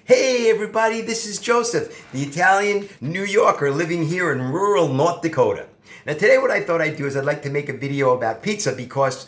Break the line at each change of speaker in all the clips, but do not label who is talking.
Hey everybody, this is Joseph, the Italian New Yorker living here in rural North Dakota. Now today what I thought I'd do is I'd like to make a video about pizza because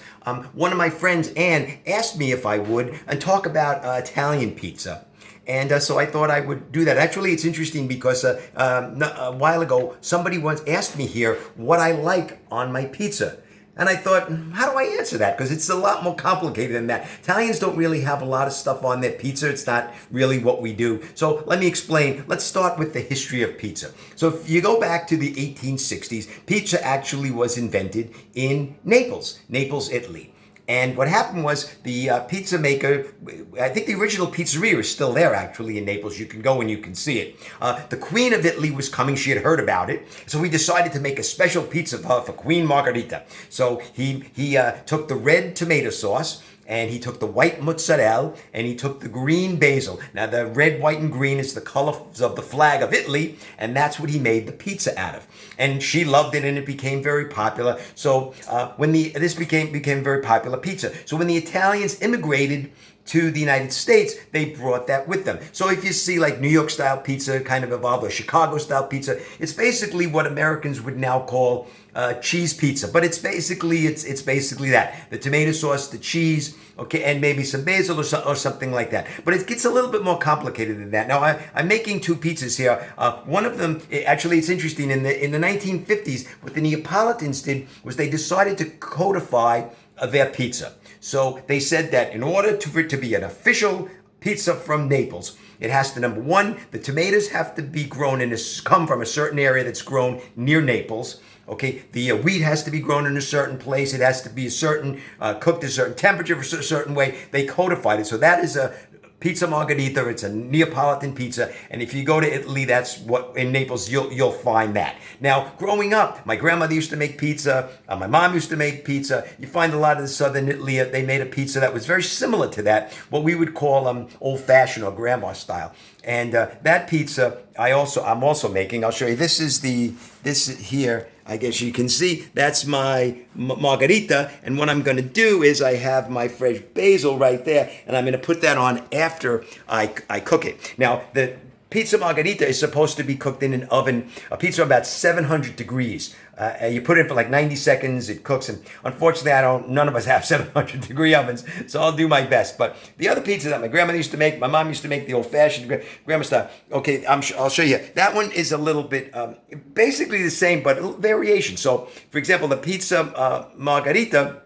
one of my friends, Ann, asked me if I would and talk about Italian pizza. And so I thought I would do that. Actually, it's interesting because a while ago somebody once asked me here what I like on my pizza. And I thought, how do I answer that? Because it's a lot more complicated than that. Italians don't really have a lot of stuff on their pizza. It's not really what we do. So let me explain. Let's start with the history of pizza. So if you go back to the 1860s, pizza actually was invented in Naples, Italy. And what happened was the pizza maker, I think the original pizzeria is still there actually in Naples. You can go and you can see it. The Queen of Italy was coming. She had heard about it. So we decided to make a special pizza for Queen Margherita. So he took the red tomato sauce, and he took the white mozzarella, and he took the green basil. Now, the red, white, and green is the colors of the flag of Italy, and that's what he made the pizza out of. And she loved it, and it became very popular. So this became very popular pizza. So when the Italians immigrated to the United States, they brought that with them. So if you see like New York style pizza kind of evolved, or Chicago style pizza, it's basically what Americans would now call cheese pizza. But it's basically that: the tomato sauce, the cheese, okay, and maybe some basil or something like that. But it gets a little bit more complicated than that. Now I'm making two pizzas here. One of them, actually, it's interesting. In the 1950s, what the Neapolitans did was they decided to codify their pizza. So they said that in order for it to be an official pizza from Naples, it has to, number one, the tomatoes have to be grown come from a certain area that's grown near Naples. Okay, the wheat has to be grown in a certain place. It has to be cooked at a certain temperature for a certain way. They codified it. So that is a pizza margherita. It's a Neapolitan pizza, and if you go to Italy, that's what in Naples you'll find that. Now, growing up, my grandmother used to make pizza. My mom used to make pizza. You find a lot of the southern Italy. They made a pizza that was very similar to that, what we would call old-fashioned or grandma style. And that pizza I'm also making. I'll show you. This here. I guess you can see that's my margherita, and what I'm going to do is I have my fresh basil right there, and I'm going to put that on after I cook it. Now, the pizza margherita is supposed to be cooked in an oven, a pizza about 700 degrees. You put it in for like 90 seconds, it cooks, and unfortunately none of us have 700 degree ovens, so I'll do my best. But the other pizza that my grandmother used to make, my mom used to make the old-fashioned grandma style. Okay, I'll show you. That one is a little bit, basically the same, but variation. So, for example, the pizza margherita,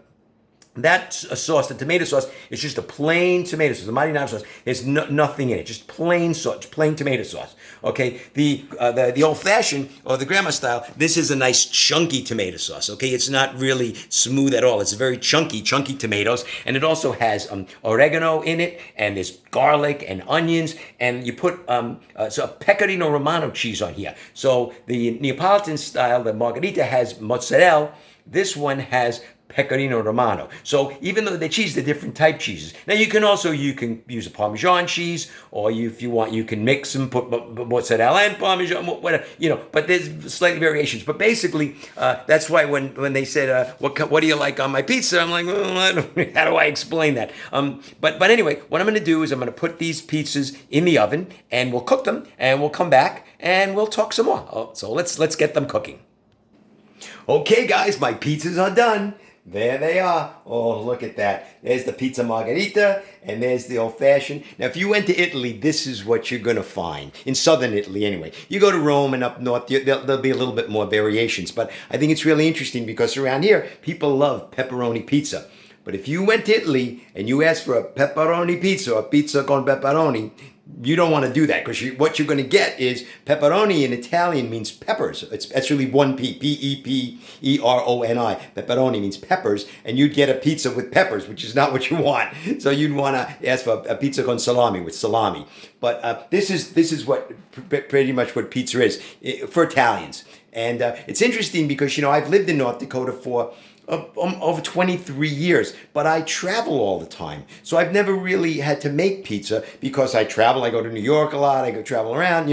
that sauce, the tomato sauce, is just a plain tomato sauce. The marinara sauce, there's nothing in it, just plain sauce, plain tomato sauce. Okay, the old-fashioned or the grandma style, this is a nice chunky tomato sauce. Okay, it's not really smooth at all. It's very chunky tomatoes, and it also has oregano in it, and there's garlic and onions, and you put so a pecorino romano cheese on here. So the Neapolitan style, the margherita, has mozzarella. This one has pecorino romano. So even though they're cheese, they're different type cheeses. Now you can use a Parmesan cheese, or if you want, you can mix them, put mozzarella and Parmesan, whatever, but there's slight variations. But basically, that's why when they said, what do you like on my pizza? I'm like, well, how do I explain that? But anyway, what I'm going to do is I'm going to put these pizzas in the oven, and we'll cook them, and we'll come back, and we'll talk some more. So let's get them cooking. Okay, guys, my pizzas are done. There they are. Oh, look at that. There's the pizza margherita, and there's the old-fashioned. Now, if you went to Italy, this is what you're going to find. In southern Italy, anyway. You go to Rome and up north, there'll be a little bit more variations. But I think it's really interesting because around here, people love pepperoni pizza. But if you went to Italy and you asked for a pepperoni pizza or pizza con pepperoni, you don't want to do that, because what you're going to get is pepperoni in Italian means peppers. It's actually one P, P-E-P-E-R-O-N-I. Pepperoni means peppers, and you'd get a pizza with peppers, which is not what you want. So you'd want to ask for a pizza con salami, with salami. But this is what pretty much what pizza is for Italians. And it's interesting because I've lived in North Dakota for over 23 years, but I travel all the time. So I've never really had to make pizza because I travel. I go to New York a lot. I go travel around,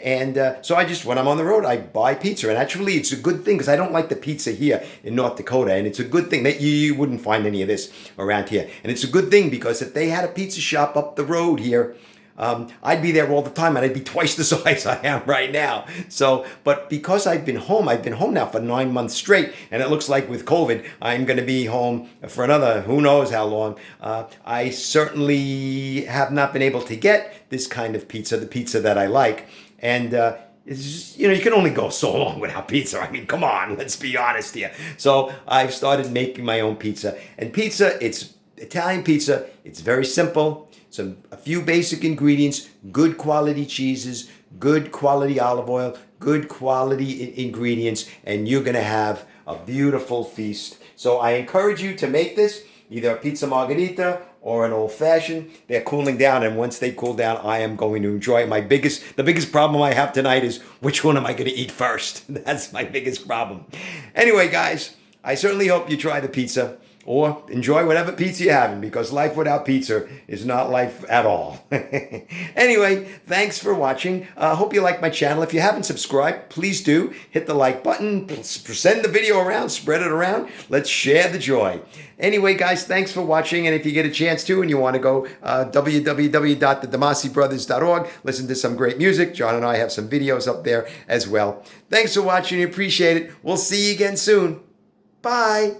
and so when I'm on the road, I buy pizza. And actually, it's a good thing because I don't like the pizza here in North Dakota. And it's a good thing that you wouldn't find any of this around here. And it's a good thing because if they had a pizza shop up the road here, I'd be there all the time and I'd be twice the size I am right now. So, but because I've been home now for 9 months straight, and it looks like with COVID, I'm going to be home for another who knows how long. I certainly have not been able to get this kind of pizza, the pizza that I like. And it's just, you can only go so long without pizza. I mean, come on, let's be honest here. So I've started making my own pizza. And pizza, it's Italian pizza. It's very simple. A few basic ingredients, good quality cheeses, good quality olive oil, good quality ingredients, and you're going to have a beautiful feast. So I encourage you to make this, either a pizza margherita or an old-fashioned. They're cooling down, and once they cool down, I am going to enjoy it. The biggest problem I have tonight is which one am I going to eat first? That's my biggest problem. Anyway, guys, I certainly hope you try the pizza or enjoy whatever pizza you're having, because life without pizza is not life at all. Anyway, thanks for watching. I hope you like my channel. If you haven't subscribed, please do. Hit the like button, send the video around, spread it around. Let's share the joy. Anyway, guys, thanks for watching. And if you get a chance to and you want to go www.thedamasibrothers.org, listen to some great music. John and I have some videos up there as well. Thanks for watching. Appreciate it. We'll see you again soon. Bye.